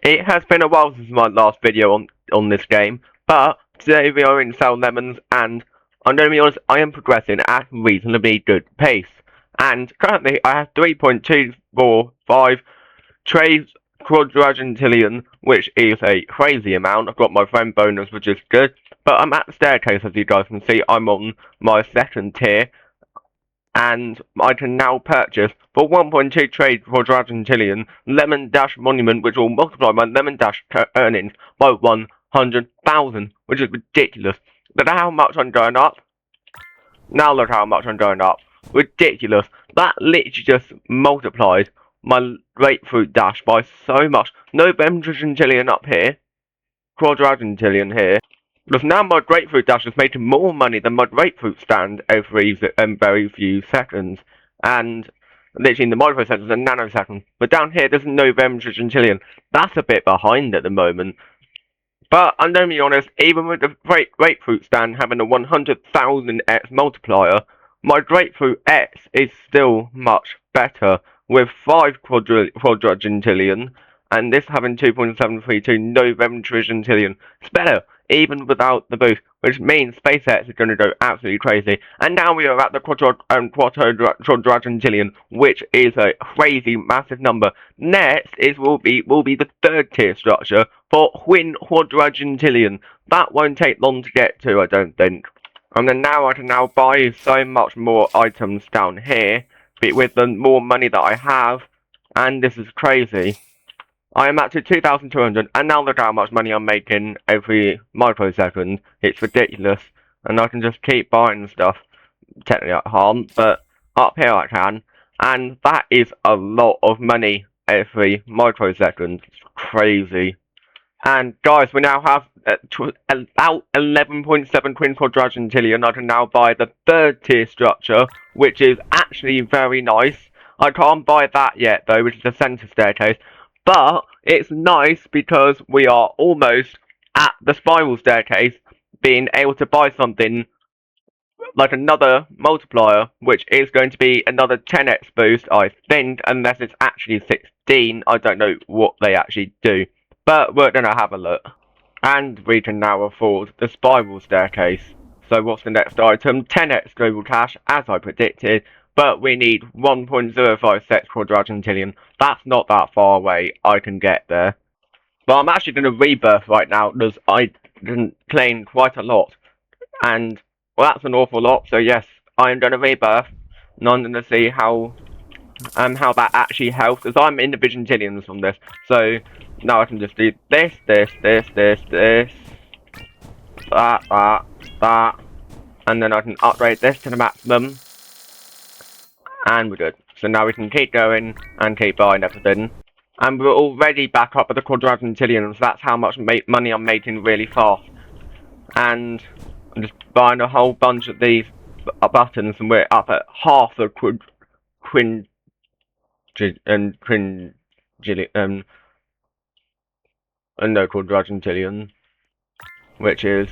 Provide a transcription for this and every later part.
It has been a while since my last video on this game, but today we are in Sell Lemons, and I'm going to be honest, I am progressing at a reasonably good pace. And currently I have 3.245 trades quadrantillion, which is a crazy amount. I've got my friend bonus, which is good, but I'm at the staircase, as you guys can see. I'm on my second tier, and I can now purchase for 1.2 trade for Dragontillion Lemon Dash Monument, which will multiply my Lemon Dash earnings by 100,000, which is ridiculous. Look at how much I'm going up. Now look how much I'm going up. Ridiculous. That literally just multiplies my Grapefruit Dash by so much. No Dragontillion up here. Quadrantillion here. Because now my Grapefruit Dash is making more money than my Grapefruit stand every very few seconds. And literally in the microseconds and nanoseconds. But down here there's no Dragontillion. That's a bit behind at the moment. But I'm going to be honest, even with the Grapefruit stand having a 100,000x multiplier, my Grapefruit X is still much better with 5 quadrantillion, and this having 2.732 no Dragontillion. It's better, even without the boost, which means SpaceX is going to go absolutely crazy. And now we are at the quadrantillion, which is a crazy massive number. Next will be the third tier structure for quadrantillion. That won't take long to get to, I don't think. And then now I can now buy so much more items down here, with the more money that I have, and this is crazy. I am at 2,200, and now look how much money I'm making every microsecond. It's ridiculous, and I can just keep buying stuff. Technically I can't, but up here I can, and that is a lot of money every microsecond. It's crazy. And guys, we now have about 11.7 quadrantillion. I can now buy the third tier structure, which is actually very nice. I can't buy that yet though, which is the center staircase. But it's nice because we are almost at the spiral staircase, being able to buy something like another multiplier, which is going to be another 10x boost, I think, unless it's actually 16. I don't know what they actually do. But we're going to have a look. And we can now afford the spiral staircase. So what's the next item? 10x global cash, as I predicted. But we need 1.05 sets quadrantillion. That's not that far away. I can get there. But I'm actually going to rebirth right now because I didn't claim quite a lot. And, well, that's an awful lot. So yes, I am going to rebirth. And I'm going to see how that actually helps. As I'm in the Vigintillions from this. So now I can just do this, that. And then I can upgrade this to the maximum. And we're good. So now we can keep going and keep buying everything. And we're already back up at the quadrantillions. So that's how much money I'm making really fast. And I'm just buying a whole bunch of these buttons, and we're up at half the quadrantillion, which is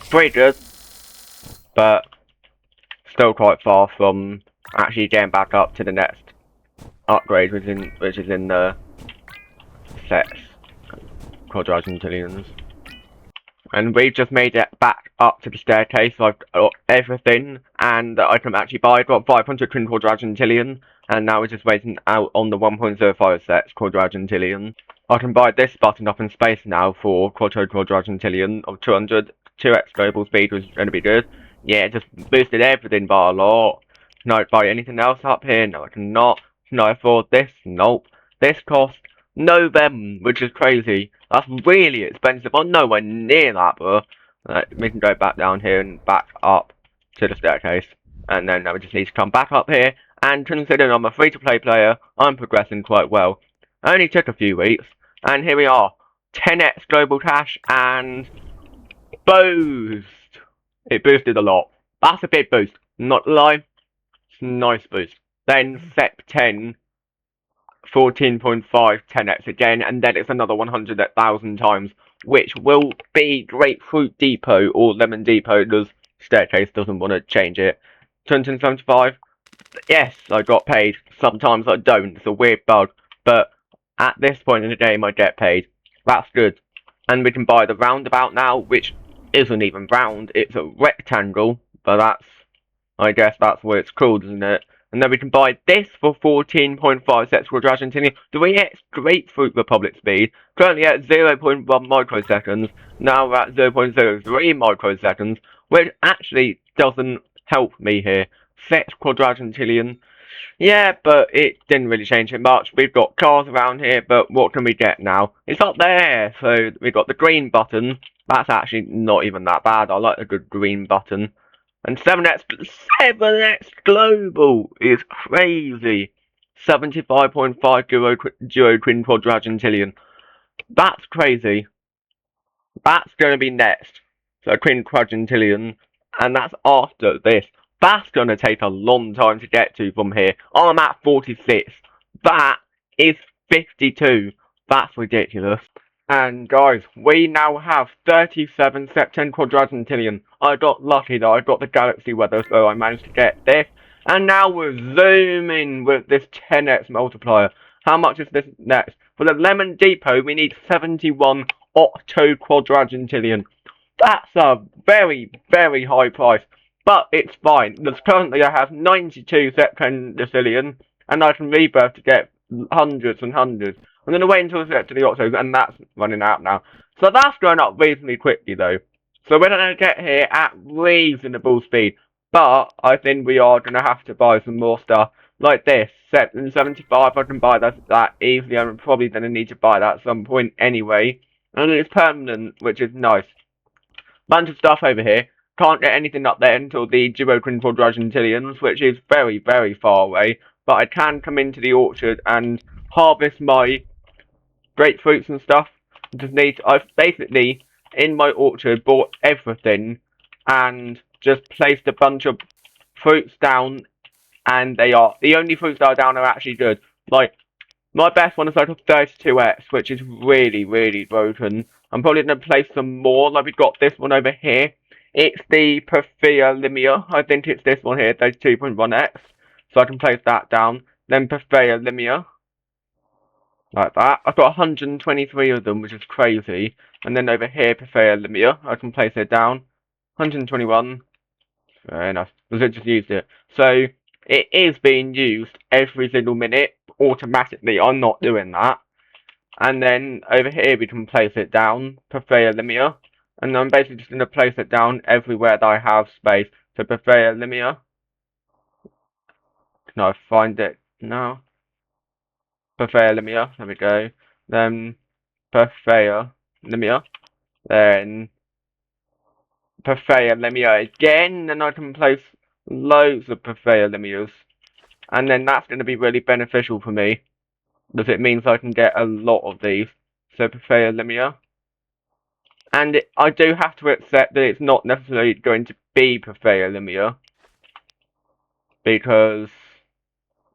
pretty good, but still quite far from actually getting back up to the next upgrade, which is in the sets quadrantillions. And we've just made it back up to the staircase, so I've got everything, and I can actually buy. I've got 500 quadrantillion, and now we're just waiting out on the 1.05 sets quadrantillion. I can buy this button up in space now for quadrantillion of 200, 2x global speed, which is going to be good. Yeah, it just boosted everything by a lot. Can I buy anything else up here? No, I cannot. Can I afford this? Nope. This costs no them, which is crazy. That's really expensive. I'm nowhere near that, but we can go back down here and back up to the staircase. And then we just need to come back up here. And considering I'm a free-to-play player, I'm progressing quite well. It only took a few weeks. And here we are. 10x global cash and boost. It boosted a lot. That's a big boost. Not lie. It's a nice boost. Then Sep 10. 14.5 10x again, and then it's another 100,000 times, which will be Grapefruit Depot or Lemon Depot, because Staircase doesn't want to change it. 275, yes, I got paid. Sometimes I don't, it's a weird bug, but at this point in the game I get paid. That's good. And we can buy the roundabout now, which isn't even round, it's a rectangle, but that's, I guess that's what it's called, isn't it? And then we can buy this for 14.5 sets for Argentinian 3x Grapefruit Republic speed, currently at 0.1 microseconds, now we're at 0.03 microseconds, which actually doesn't help me here. Sets Quadragentilian, yeah, but it didn't really change it much. We've got cars around here, but what can we get now? It's up there, so we've got the green button. That's actually not even that bad. I like the good green button. And 7x Global is crazy. 75.5 Duo Twin Quadragentilian. That's crazy. That's going to be next. So Queen Quadragentilian. And that's after this. That's going to take a long time to get to from here. I'm at 46. That is 52. That's ridiculous. And guys, we now have 37 Septen Quadragentilian. I got lucky that I got the galaxy weather, so I managed to get this. And now we're zooming with this 10x multiplier. How much is this next? For the Lemon Depot, we need 71 Octo Quadragentilian. That's a very, very high price. But it's fine, because currently I have 92 Septendecillion, and I can rebirth to get hundreds and hundreds. I'm going to wait until I get to the Octos, and that's running out now. So that's going up reasonably quickly, though. So we're going to get here at reasonable speed. But I think we are going to have to buy some more stuff, like this. 75, I can buy that easily. I'm probably going to need to buy that at some point anyway. And it's permanent, which is nice. Bunch of stuff over here. Can't get anything up there until the Duo Twin Quadragentilians, which is very, very far away. But I can come into the orchard and harvest my grapefruits and stuff. I've basically, in my orchard, bought everything and just placed a bunch of fruits down, and the only fruits that are down are actually good. Like, my best one is like a 32x, which is really, really broken. I'm probably going to place some more, like we've got this one over here. It's the Perfia Limia. I think it's this one here, 32.1x. So I can place that down. Then Perfia Limia. Like that. I've got 123 of them, which is crazy. And then over here, Perfia Limia. I can place it down. 121. Very nice. Because I just used it. So, it is being used every single minute, automatically. I'm not doing that. And then over here we can place it down, Perfia Limia. And I'm basically just going to place it down everywhere that I have space. So Perfia Limia. Can I find it now? Perfia Limia, there we go. Then Perfia Limia. Then Perfia Limia again, and I can place loads of Perfia Limias. And then that's going to be really beneficial for me, because it means I can get a lot of these. So Perfia Limia. And I do have to accept that it's not necessarily going to be Perfia Limia, because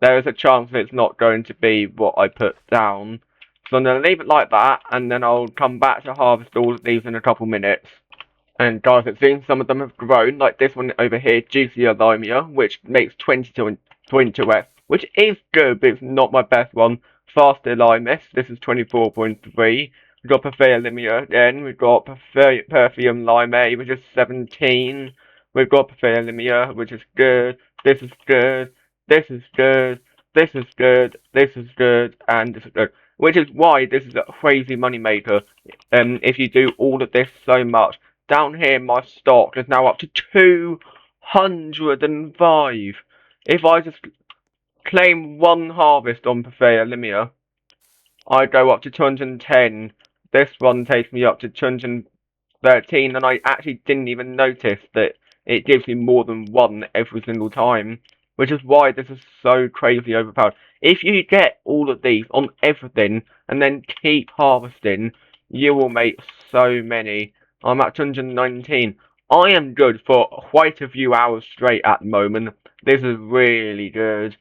there is a chance that it's not going to be what I put down. So I'm going to leave it like that, and then I'll come back to harvest all of these in a couple minutes. And guys, it seems some of them have grown, like this one over here, Juicier Limia, which makes 22x, which is good, but it's not my best one. Faster Limus, this is 24.3. We've got Perfia Limia again, we've got Perfume Lime, which is 17. We've got Perfia Limia, which is good. This is good. This is good. This is good. This is good. And this is good. Which is why this is a crazy money maker. If you do all of this so much. Down here, my stock is now up to 205. If I just claim one harvest on Perfia Limia, I go up to 210. This one takes me up to 213, and I actually didn't even notice that it gives me more than one every single time, which is why this is so crazy overpowered. If you get all of these on everything, and then keep harvesting, you will make so many. I'm at 219. I am good for quite a few hours straight at the moment. This is really good.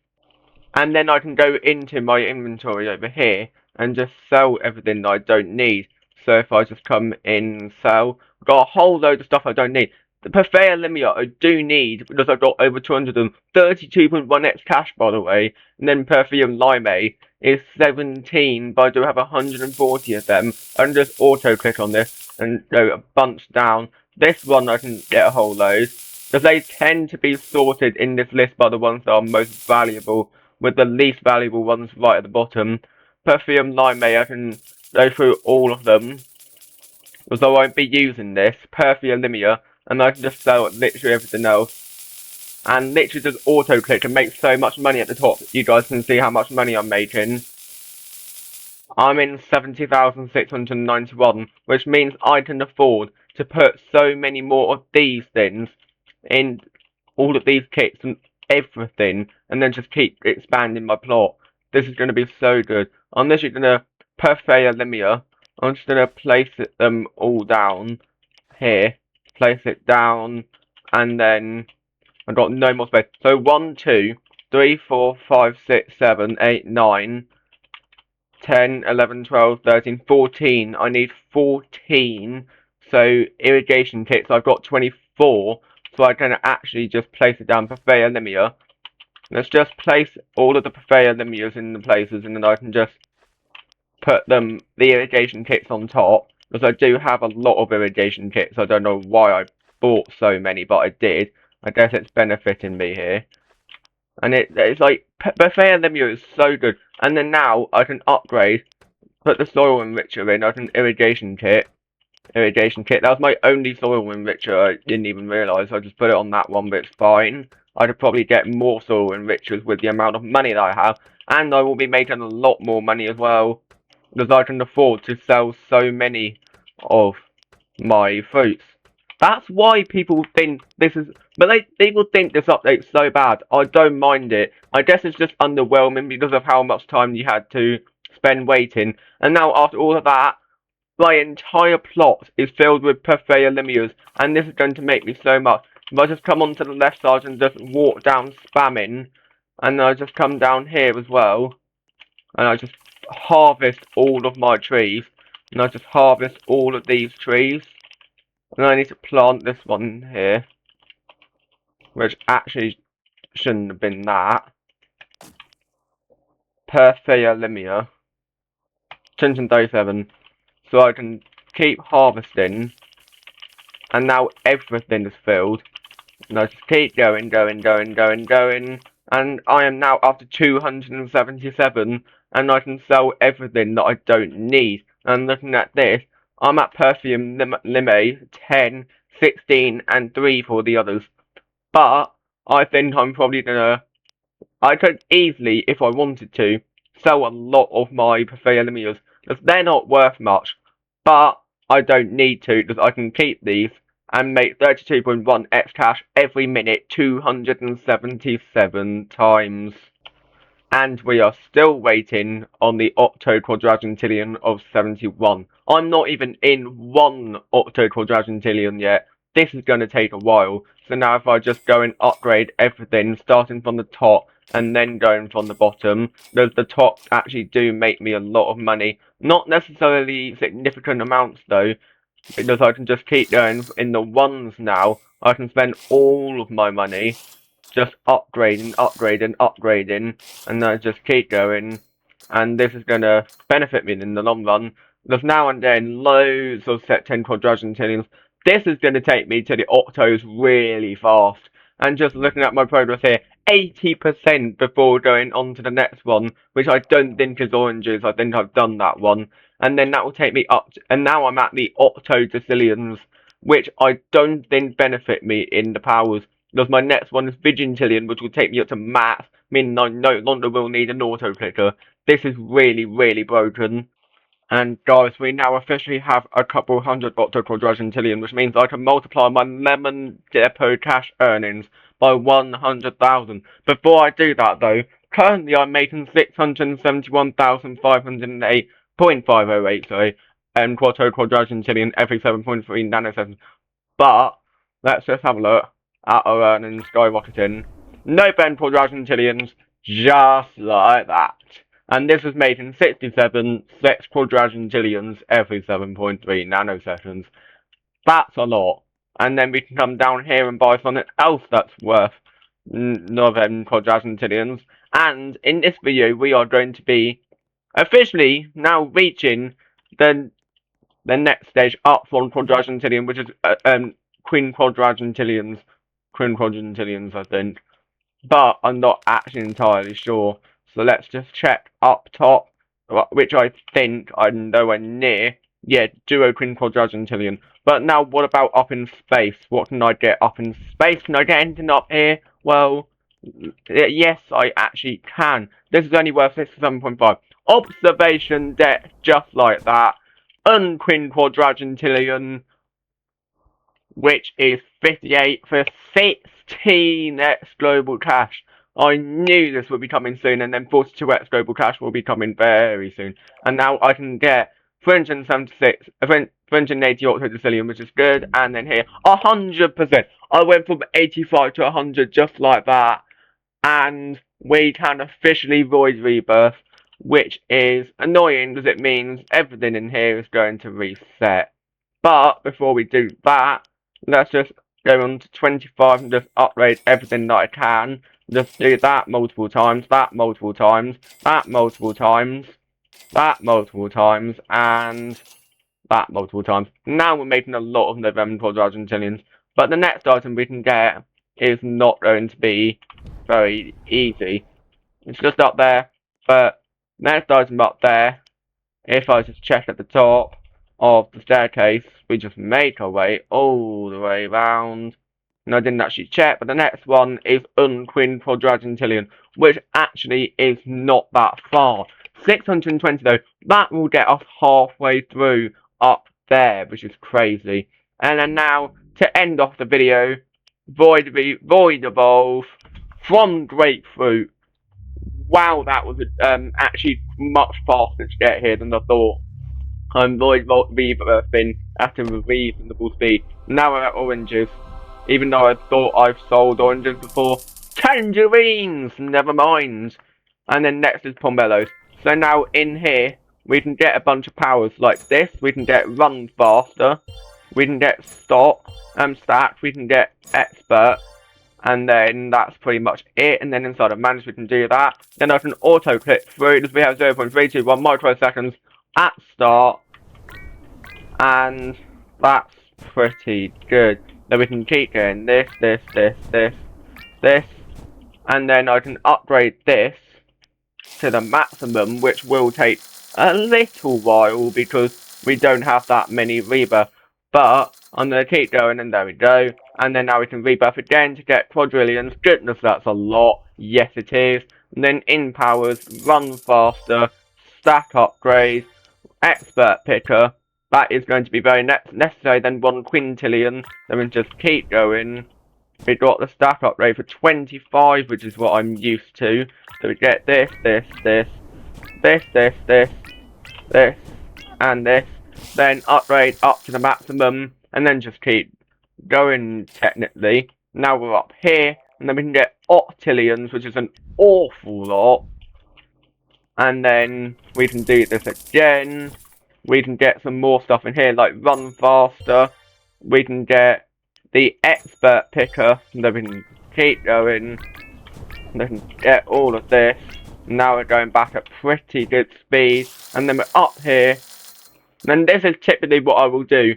And then I can go into my inventory over here and just sell everything that I don't need. So if I just come in and sell, I've got a whole load of stuff I don't need. The Perfea Limia I do need because I've got over 232.1x cash, by the way, and then Perfume Lime is 17, but I do have 140 of them. I can just auto click on this and go a bunch down. This one I can get a whole load, because they tend to be sorted in this list by the ones that are most valuable, with the least valuable ones right at the bottom. Perfume Lime I can go through all of them, because I won't be using this. Perfea Limia, and I can just sell literally everything else. And literally just auto click and make so much money at the top. You guys can see how much money I'm making. I'm in 70,691, which means I can afford to put so many more of these things in all of these kits and everything, and then just keep expanding my plot. This is going to be so good. I'm literally going to Perfea Limia. I'm just going to place them all down here. Place it down, and then I've got no more space. So 1, 2, 3, 4, 5, 6, 7, 8, 9, 10, 11, 12, 13, 14. I need 14. So irrigation kits, I've got 24. So I can actually just place it down Perfea Limia. Let's just place all of the Perfea Limias in the places, and then I can just put the irrigation kits on top. Because I do have a lot of irrigation kits. I don't know why I bought so many, but I did. I guess it's benefiting me here. And it's like, Perfea Limia is so good. And then now I can upgrade, put the soil enricher in, I can irrigation kit. That was my only soil enricher, I didn't even realise. I just put it on that one, but it's fine. I could probably get more soil enrichers with the amount of money that I have. And I will be making a lot more money as well, because I can afford to sell so many of my fruits. That's why people think this is, but they will think this update's so bad. I don't mind it. I guess it's just underwhelming because of how much time you had to spend waiting. And now after all of that, my entire plot is filled with Perfea Limias, and this is going to make me so much. If I just come onto the left side and just walk down spamming, and I just come down here as well, and I just harvest all of my trees, and I just harvest all of these trees, and I need to plant this one here, which actually shouldn't have been that. Perfea Limia, 237, so I can keep harvesting, and now everything is filled. And I just keep going, and I am now up to 277, and I can sell everything that I don't need. And looking at this, I'm at Perfume Lime 10, 16, and 3 for the others. But I think I'm probably gonna. I could easily, if I wanted to, sell a lot of my Perfea Limias, because they're not worth much. But I don't need to, because I can keep these and make 32.1x cash every minute 277 times. And we are still waiting on the Octo Quadragentillion of 71. I'm not even in one Octo Quadragentillion yet. This is going to take a while. So now if I just go and upgrade everything, starting from the top and then going from the bottom, the top actually do make me a lot of money. Not necessarily significant amounts though, because I can just keep going in the ones now. I can spend all of my money just upgrading, and I just keep going, and this is going to benefit me in the long run. There's now and then loads of set 10 Quadragentillions. This is going to take me to the Octos really fast, and just looking at my progress here, 80% before going on to the next one, which I don't think is oranges. I think I've done that one, and then that will take me up to, and now I'm at the Octodecillions, which I don't think benefit me in the powers, because my next one is Vigintillion, which will take me up to max, meaning I no longer will need an auto clicker. This is really, really broken. And guys, we now officially have a couple hundred Octo Quadragentillion, which means I can multiply my Lemon Depot cash earnings by 100,000. Before I do that though, currently I'm making 671,508.508, Octo Quadragentillion every 7.3 nanoseconds. But let's just have a look at our earnings skyrocketing. No Ben Quadragentillions, just like that. And this is made in 67 6 Quadragentillions every 7.3 nanoseconds. That's a lot. and then we can come down here and buy something else that's worth another quadrillions. And in this video, we are going to be officially now reaching the next stage up from quadrillion, which is Queen Quadrillions, I think. But I'm not actually entirely sure. So let's just check up top, which I think I'm nowhere near. Yeah, Duo Queen Quadrillion. But now, what about up in space? What can I get up in space? Can I get anything up here? Well, yes, I actually can. This is only worth 67.5. Observation deck, just like that. Unqueen Quadrillion, which is 58 for 16x global cash. I knew this would be coming soon, and then 42x global cash will be coming very soon. And now I can get 380 octodecillion, which is good, and then here 100%. I went from 85 to 100 just like that, and we can officially void rebirth, which is annoying because it means everything in here is going to reset. But before we do that, let's just go on to 25 and just upgrade everything that I can. Just do that multiple times, that multiple times, that multiple times, that multiple times, and that multiple times. Now we're making a lot of November quadrillions. But the next item we can get is not going to be very easy. It's just up there, but next item up there, if I just check at the top of the staircase, we just make our way all the way around. And I didn't actually check, but the next one is Unqueen Quadrillion, which actually is not that far. 620 though, that will get us halfway through up there, which is crazy. And then now, to end off the video, Void Evolve from Grapefruit. Wow, that was actually much faster to get here than I thought. Void Rebirthing at a reasonable speed. Now we're at oranges. Even though I thought I've sold oranges before. Tangerines! Never mind. And then next is pomelos. So now in here, we can get a bunch of powers like this. We can get run faster. We can get stop and stack. We can get expert. And then that's pretty much it. And then inside of manage we can do that. Then I can auto click through because we have 0.321 microseconds at start. And that's pretty good. Then we can keep getting this. And then I can upgrade this to the maximum, which will take a little while because we don't have that many rebirth. But I'm going to keep going, and there we go. And then now we can rebirth again to get quadrillions. Goodness, that's a lot. Yes, it is. And then in powers, run faster, stack upgrade, expert picker. That is going to be very necessary. Then 1 quintillion. Then we just keep going. We got the stack upgrade for 25, which is what I'm used to. So we get this, and this. Then upgrade up to the maximum, and then just keep going technically. Now we're up here, and then we can get octillions, which is an awful lot. And then we can do this again. We can get some more stuff in here, like run faster. We can get the expert picker, and then we can keep going. And then get all of this. Now we're going back at pretty good speed, and then we're up here. And this is typically what I will do.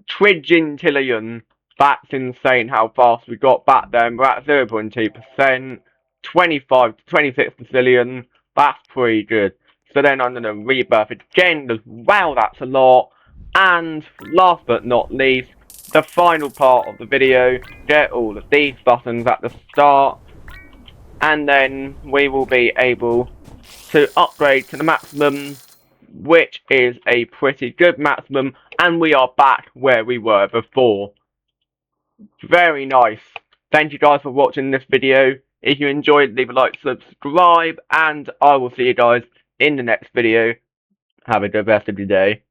Tridgintillion. That's insane how fast we got back then. We're at 0.2%. 26 decillion. That's pretty good. So then I'm going to rebirth again because wow, that's a lot. And last but not least, the final part of the video. Get all of these buttons at the start. And then we will be able to upgrade to the maximum, which is a pretty good maximum, and we are back where we were before. Very nice. Thank you guys for watching this video. If you enjoyed, leave a like, subscribe, and I will see you guys in the next video. Have a good rest of your day.